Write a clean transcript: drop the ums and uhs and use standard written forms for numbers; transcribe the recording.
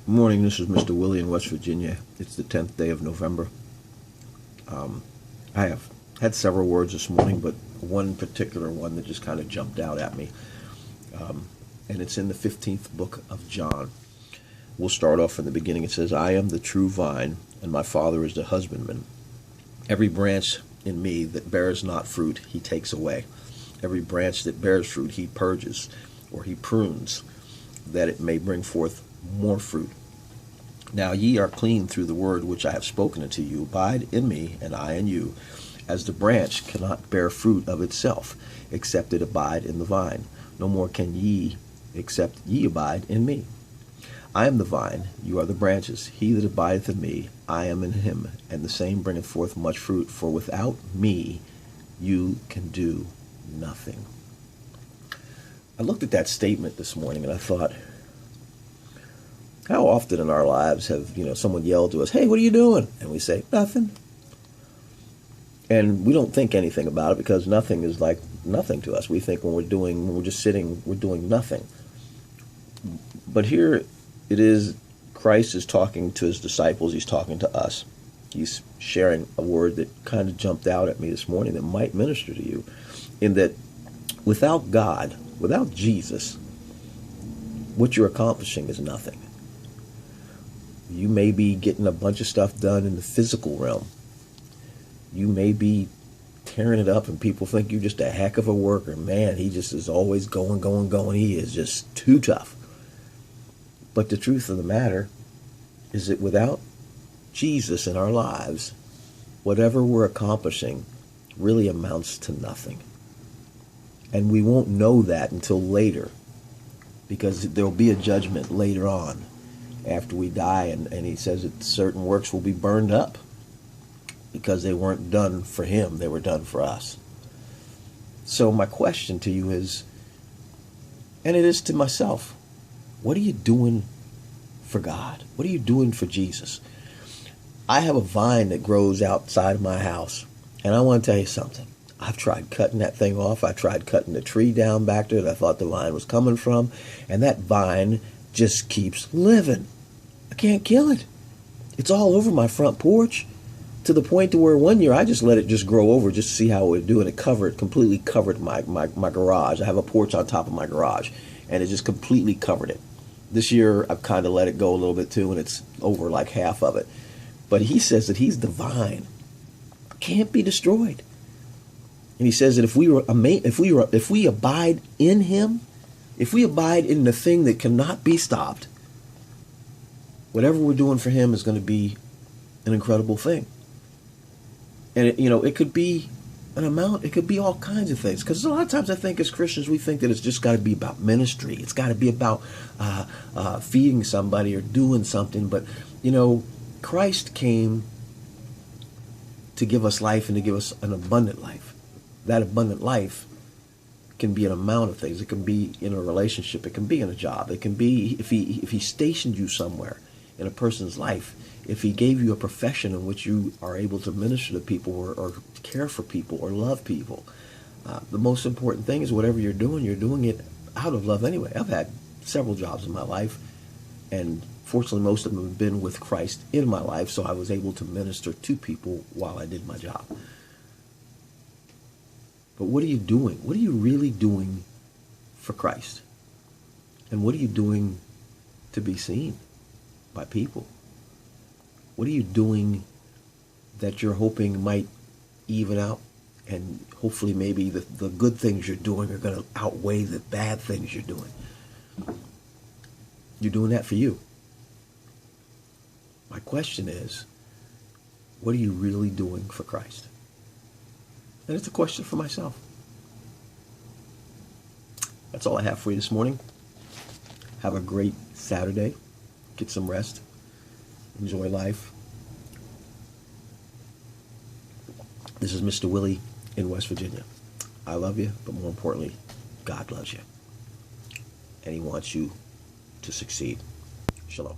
Good morning, this is Mr. Willie in West Virginia. It's the 10th day of November. I have had several words this morning, but one particular one that just kind of jumped out at me. And it's in the 15th book of John. We'll start off in the beginning. It says, I am the true vine, and my Father is the husbandman. Every branch in me that bears not fruit, he takes away. Every branch that bears fruit, he purges, or he prunes, that it may bring forth more fruit. Now ye are clean through the word which I have spoken unto you. Abide in me, and I in you, as the branch cannot bear fruit of itself, except it abide in the vine. No more can ye, except ye abide in me. I am the vine, you are the branches. He that abideth in me, I am in him, and the same bringeth forth much fruit. For without me you can do nothing. I looked at that statement this morning and I thought, how often in our lives have, someone yelled to us, hey, what are you doing? And we say, nothing. And we don't think anything about it because nothing is like nothing to us. We think when we're just sitting, we're doing nothing. But here it is, Christ is talking to his disciples. He's talking to us. He's sharing a word that kind of jumped out at me this morning that might minister to you, in that without God, without Jesus, what you're accomplishing is nothing. You may be getting a bunch of stuff done in the physical realm. You may be tearing it up and people think you're just a heck of a worker. Man, he just is always going. He is just too tough. But the truth of the matter is that without Jesus in our lives, whatever we're accomplishing really amounts to nothing. And we won't know that until later, because there'll be a judgment later on after we die, and he says that certain works will be burned up because they weren't done for him, they were done for us. So my question to you is, and it is to myself, what are you doing for God? What are you doing for Jesus? I have a vine that grows outside of my house, and I want to tell you something. I've tried cutting that thing off. I tried cutting the tree down back there that I thought the vine was coming from, and that vine just keeps living. I can't kill it. It's all over my front porch, to the point to where one year I just let it just grow over just to see how it would do, and it completely covered my garage. I have a porch on top of my garage, and it just completely covered it. This year I've kind of let it go a little bit too, and it's over like half of it. But he says that he's the vine, can't be destroyed. And he says that if we abide in him, if we abide in the thing that cannot be stopped, whatever we're doing for him is going to be an incredible thing. And it could be an amount, it could be all kinds of things. Because a lot of times I think as Christians we think that it's just got to be about ministry. It's got to be about feeding somebody or doing something. But Christ came to give us life and to give us an abundant life. That abundant life can be an amount of things. It can be in a relationship. It can be in a job. It can be if he stationed you somewhere in a person's life. If he gave you a profession in which you are able to minister to people or care for people or love people. The most important thing is whatever you're doing it out of love anyway. I've had several jobs in my life, and fortunately most of them have been with Christ in my life, so I was able to minister to people while I did my job. But what are you doing? What are you really doing for Christ? And what are you doing to be seen by people? What are you doing that you're hoping might even out, and hopefully maybe the good things you're doing are going to outweigh the bad things you're doing? You're doing that for you. My question is, what are you really doing for Christ? And it's a question for myself. That's all I have for you this morning. Have a great Saturday. Get some rest. Enjoy life. This is Mr. Willie in West Virginia. I love you, but more importantly, God loves you. And he wants you to succeed. Shalom.